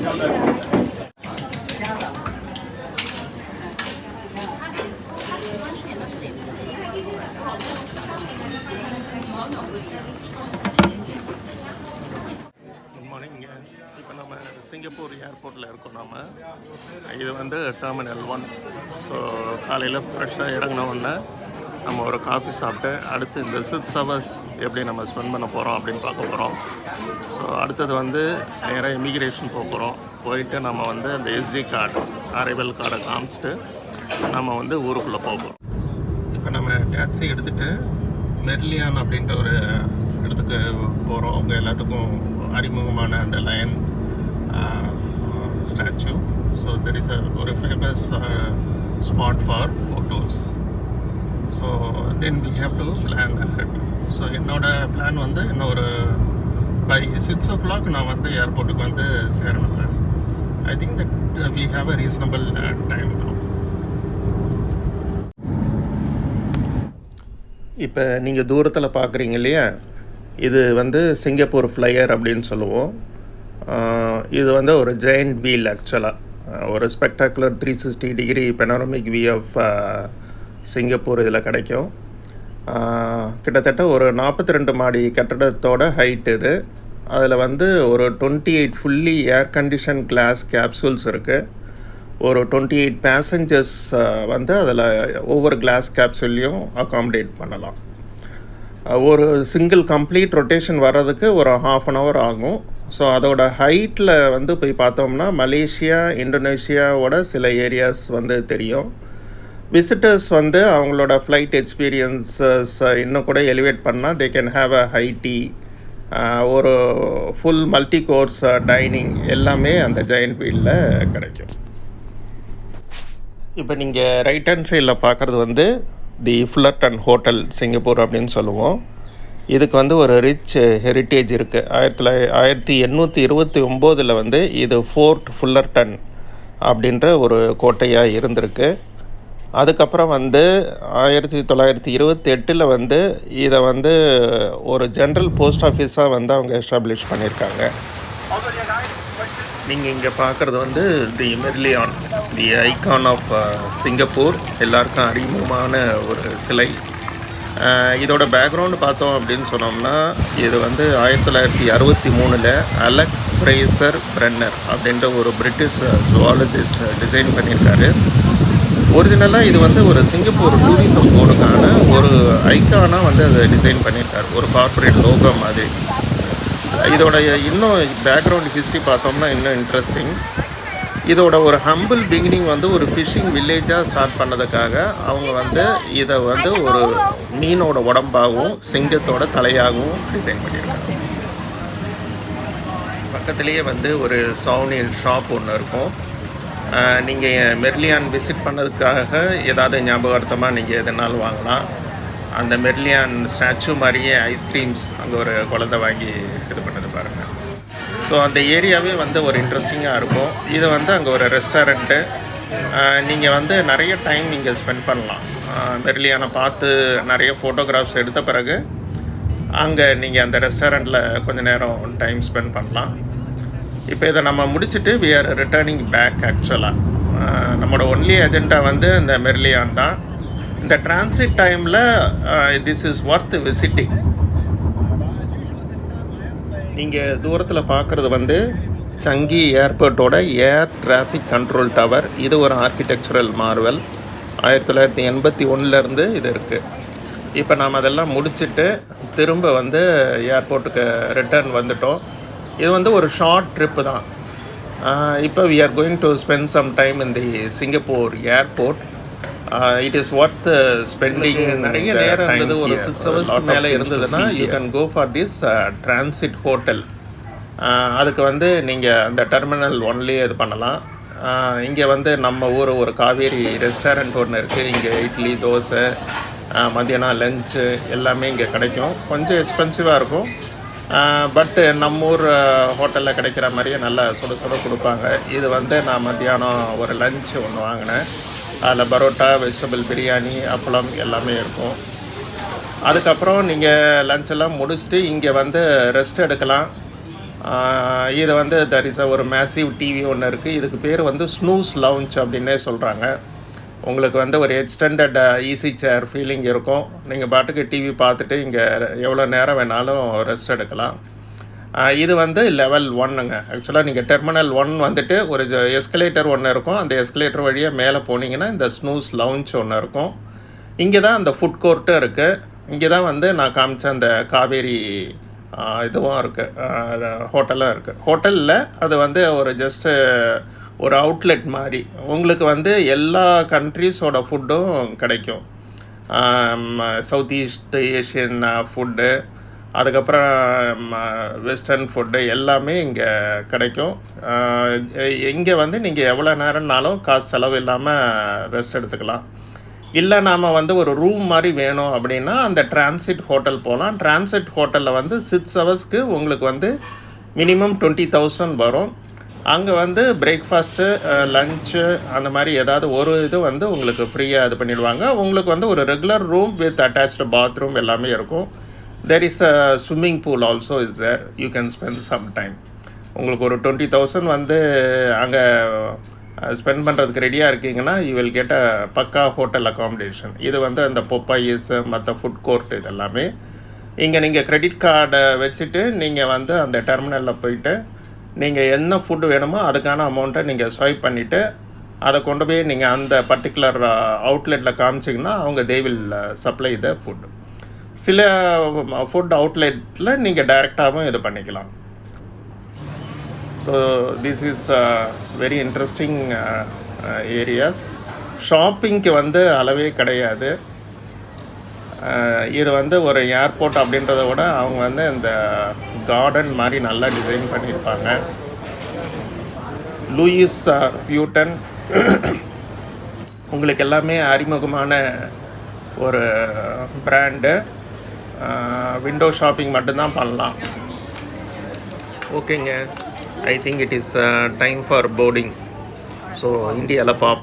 இப்போ நம்ம சிங்கப்பூர் ஏர்போர்ட்டில் இருக்கோம். இது வந்து டெர்மினல் 1. ஸோ காலையில் ஃப்ரெஷ்ஷாக இறங்கின உடனே நம்ம ஒரு காஃபி சாப்பிட்டு அடுத்து இந்த 6 hours எப்படி நம்ம ஸ்பெண்ட் பண்ண போகிறோம் அப்படின்னு பார்க்க போகிறோம். ஸோ அடுத்தது வந்து நேராக இமிக்ரேஷன் போக போகிறோம். போயிட்டு நம்ம வந்து அந்த எஸ்டி கார்டு அரைவல் கார்டை காமிச்சிட்டு நம்ம வந்து ஊருக்குள்ளே போகிறோம். இப்போ நம்ம டாக்ஸி எடுத்துகிட்டு மெர்லியான் அப்படின்ற ஒரு இடத்துக்கு போகிறோம். அவங்க எல்லாத்துக்கும் அறிமுகமான அந்த lion statue. So there is ஒரு famous spot for photos. So then we have to plan ahead. So என்னோடய பிளான் வந்து இன்னொரு பை 6 o'clock நான் வந்து ஏர்போர்ட்டுக்கு வந்து சேரணுங்க. I think that we have a reasonable time now. இப்போ நீங்கள் தூரத்தில் பார்க்குறீங்க இல்லையா, இது வந்து சிங்கப்பூர் ஃப்ளையர் அப்படின்னு சொல்லுவோம். இது வந்து ஒரு ஜெயண்ட் வீல். ஆக்சுவலாக ஒரு spectacular 360-degree panoramic view of Singapore இதில் கிடைக்கும். கிட்டத்தட்ட ஒரு 42 மாடி கட்டடத்தோட ஹைட் இது. அதில் வந்து ஒரு 28 fully air condition class capsules இருக்குது. ஒரு 28 பேசஞ்சர்ஸ் வந்து அதில் ஒவ்வொரு கிளாஸ் கேப்சூல்லையும் அகாமடேட் பண்ணலாம். ஒரு சிங்கிள் கம்ப்ளீட் ரொட்டேஷன் வர்றதுக்கு ஒரு 1/2 hour ஆகும். ஸோ அதோட ஹைட்டில் வந்து போய் பார்த்தோம்னா மலேசியா, இந்தோனேஷியாவோட சில ஏரியாஸ் வந்து தெரியும். விசிட்டர்ஸ் வந்து அவங்களோட ஃப்ளைட் எக்ஸ்பீரியன்ஸஸ் இன்னும் கூட எலிவேட் பண்ணால் they can have a high tea, ஒரு ஃபுல் மல்டி கோர்ஸ் டைனிங் எல்லாமே அந்த ஜெயண்ட் வீலில் கிடைக்கும். இப்போ நீங்கள் ரைட் ஹேண்ட் சைடில் பார்க்குறது வந்து தி ஃபுல்லர்டன் ஹோட்டல் சிங்கப்பூர் அப்படின்னு சொல்லுவோம். இதுக்கு வந்து ஒரு ரிச் ஹெரிட்டேஜ் இருக்குது. 1829 வந்து இது ஃபோர்ட் ஃபுல்லர்டன் அப்படின்ற ஒரு கோட்டையாக இருந்திருக்கு. அதுக்கப்புறம் வந்து 1928 வந்து இதை வந்து ஒரு ஜென்ரல் போஸ்ட் ஆஃபீஸாக வந்து அவங்க எஸ்டாப்ளிஷ் பண்ணியிருக்காங்க. நீங்கள் இங்கே பார்க்குறது வந்து தி மெர்லியான், தி ஐகான் ஆஃப் சிங்கப்பூர், எல்லாருக்கும் அறிமுகமான ஒரு சிலை. இதோட பேக்ரவுண்டு பார்த்தோம் அப்படின்னு சொன்னோம்னா, இது வந்து 1963 அலெக் ஃப்ரேசர் பிரென்னர் அப்படின்ற ஒரு பிரிட்டிஷ் ஜுவாலஜிஸ்ட் டிசைன் பண்ணியிருக்காரு. ஒரிஜினலாக இது வந்து ஒரு சிங்கப்பூர் டூரிசம் போர்டுக்கான ஒரு ஐக்கானாக வந்து அதை டிசைன் பண்ணியிருக்காரு, ஒரு கார்ப்பரேட் லோகோ மாதிரி. இதோட இன்னும் பேக்ரவுண்ட் ஹிஸ்ட்ரி பார்த்தோம்னா இன்னும் இன்ட்ரெஸ்டிங். இதோட ஒரு ஹம்பிள் பிகினிங் வந்து ஒரு ஃபிஷ்ஷிங் வில்லேஜாக ஸ்டார்ட் பண்ணதுக்காக அவங்க வந்து இதை வந்து ஒரு மீனோட உடம்பாகவும் சிங்கத்தோட தலையாகவும் டிசைன் பண்ணியிருக்காங்க. பக்கத்துலேயே வந்து ஒரு சவுனியல் ஷாப் ஒன்று இருக்கும். நீங்கள் மெர்லியான் விசிட் பண்ணதுக்காக ஏதாவது ஞாபகார்த்தமாக நீங்கள் எதனாலும் வாங்கலாம். அந்த மெர்லியான் ஸ்டாச்சு மாதிரியே ஐஸ்கிரீம்ஸ் அங்கே ஒரு குழந்தை வாங்கி இது பண்ணது பாருங்கள். ஸோ அந்த ஏரியாவே வந்து ஒரு இன்ட்ரெஸ்டிங்காக இருக்கும். இது வந்து அங்கே ஒரு ரெஸ்டாரண்ட்டு. நீங்கள் வந்து நிறைய டைம் நீங்கள் ஸ்பெண்ட் பண்ணலாம். மெர்லியானை பார்த்து நிறைய ஃபோட்டோகிராஃப்ஸ் எடுத்த பிறகு அங்கே நீங்கள் அந்த ரெஸ்டாரண்ட்டில் கொஞ்சம் நேரம் டைம் ஸ்பெண்ட் பண்ணலாம். இப்போ இதை நம்ம முடிச்சுட்டு வி ஆர் ரிட்டர்னிங் பேக். ஆக்சுவலாக நம்மளோட ஒன்லி அஜெண்டா வந்து இந்த மெர்லியான் தான். இந்த டிரான்சிட் டைமில் திஸ் இஸ் ஒர்த் விசிட்டிங். நீங்கள் தூரத்தில் பார்க்குறது வந்து சங்கி ஏர்போர்ட்டோட ஏர் டிராஃபிக் கண்ட்ரோல் டவர். இது ஒரு ஆர்கிடெக்சரல் மார்வல். 1981 இது இருக்குது. இப்போ நாம் அதெல்லாம் முடிச்சுட்டு திரும்ப வந்து ஏர்போர்ட்டுக்கு ரிட்டர்ன் வந்துட்டோம். இது வந்து ஒரு ஷார்ட் ட்ரிப்பு தான். இப்போ we are going to spend some time in the Singapore airport. It is worth spending. நிறைய நேரம் இருந்தது, ஒரு 6 hours மேலே இருந்ததுன்னா you can go for this transit hotel. அதுக்கு வந்து நீங்கள் அந்த டெர்மினல் 1லேயே இது பண்ணலாம். இங்கே வந்து நம்ம ஊர் ஒரு காவேரி ரெஸ்டாரண்ட் ஒன்று இருக்குது. இங்கே இட்லி, தோசை, மதியானம் லஞ்சு எல்லாமே இங்கே கிடைக்கும். கொஞ்சம் எக்ஸ்பென்சிவாக இருக்கும், பட்டு நம்ம ஊர் ஹோட்டலில் கிடைக்கிற மாதிரியே நல்லா சுட சுட கொடுப்பாங்க. இது வந்து நான் மத்தியானம் ஒரு லஞ்சு ஒன்று வாங்கினேன். அதில் பரோட்டா, வெஜிடபிள் பிரியாணி, அப்பளம் எல்லாமே இருக்கும். அதுக்கப்புறம் நீங்கள் லஞ்செல்லாம் முடிச்சுட்டு இங்கே வந்து ரெஸ்ட் எடுக்கலாம். இது வந்து தட் இஸ் ஒரு மேசிவ் டிவி ஒன்று இருக்குது. இதுக்கு பேர் வந்து ஸ்னூஸ் லவுஞ்ச் அப்படின்னே சொல்கிறாங்க. உங்களுக்கு வந்து ஒரு எக்ஸ்டெண்டட் ஈஸி சேர் ஃபீலிங் இருக்கும். நீங்கள் பாட்டுக்கு டிவி பார்த்துட்டு இங்கே எவ்வளோ நேரம் வேணாலும் ரெஸ்ட் எடுக்கலாம். இது வந்து லெவல் 1ங்க. ஆக்சுவலாக நீங்கள் டெர்மினல் 1 வந்துட்டு ஒரு எஸ்கலேட்டர் ஒன்று இருக்கும். அந்த எஸ்கலேட்டர் வழியாக மேலே போனீங்கன்னா இந்த ஸ்னூஸ் லவுஞ்ச் ஒன்று இருக்கும். இங்கே தான் அந்த ஃபுட் கோர்ட்டும் இருக்குது. இங்கே தான் வந்து நான் காமிச்ச அந்த காவேரி இதுவும் இருக்குது, ஹோட்டலும் இருக்குது. ஹோட்டலில் அது வந்து ஒரு ஜஸ்ட்டு ஒரு அவுட்லெட் மாதிரி. உங்களுக்கு வந்து எல்லா கண்ட்ரீஸோட ஃபுட்டும் கிடைக்கும். சவுத் ஈஸ்ட் ஏஷியன் ஃபுட்டு, அதுக்கப்புறம் வெஸ்டர்ன் ஃபுட்டு எல்லாமே இங்கே கிடைக்கும். இங்கே வந்து நீங்கள் எவ்வளோ நேரம்னாலும் காசு செலவு இல்லாமல் ரெஸ்ட் எடுத்துக்கலாம். இல்லை நாம் வந்து ஒரு ரூம் மாதிரி வேணும் அப்படின்னா அந்த டிரான்சிட் ஹோட்டல் போகலாம். டிரான்சிட் ஹோட்டலில் வந்து 6 ஹவர்ஸ்க்கு உங்களுக்கு வந்து மினிமம் 20,000 வரும். அங்கே வந்து பிரேக்ஃபாஸ்ட்டு, லஞ்சு அந்த மாதிரி ஏதாவது ஒரு இது வந்து உங்களுக்கு ஃப்ரீயாக இது பண்ணிடுவாங்க. உங்களுக்கு வந்து ஒரு regular room with attached bathroom எல்லாமே இருக்கும். There is a swimming pool also is there. You can spend some time. உங்களுக்கு ஒரு 20,000 வந்து அங்கே ஸ்பெண்ட் பண்ணுறதுக்கு ரெடியாக இருக்கீங்கன்னா யூ வில் கெட் அ பக்கா ஹோட்டல் அக்காமடேஷன். இது வந்து அந்த பொப்பாயிஸ் மற்ற ஃபுட் கோர்ட் இது எல்லாமே. இங்கே நீங்கள் கிரெடிட் கார்டை வச்சுட்டு நீங்கள் வந்து அந்த டெர்மினலில் போயிட்டு நீங்கள் என்ன ஃபுட்டு வேணுமோ அதுக்கான அமௌண்ட்டை நீங்கள் ஸ்வைப் பண்ணிவிட்டு அதை கொண்டு போய் நீங்கள் அந்த பர்டிகுலர் அவுட்லெட்டில் காமிச்சிங்கன்னா அவங்க they will supply the food. சில ஃபுட் அவுட்லெட்டில் நீங்கள் டைரெக்டாகவும் இது பண்ணிக்கலாம். So this is very interesting areas. ஷாப்பிங்க்கு வந்து அளவே கிடையாது. இது வந்து ஒரு ஏர்போர்ட் அப்படின்றத விட அவங்க வந்து இந்த கார்டன் மாதிரி நல்லா டிசைன் பண்ணியிருப்பாங்க. லூயிஸ் வியூட்டன் உங்களுக்கு எல்லாமே அறிமுகமான ஒரு பிராண்டு. விண்டோ ஷாப்பிங் மட்டும்தான் பண்ணலாம். ஓகேங்க, I think it is time for boarding. So இந்தியாவில் பார்ப்போம்.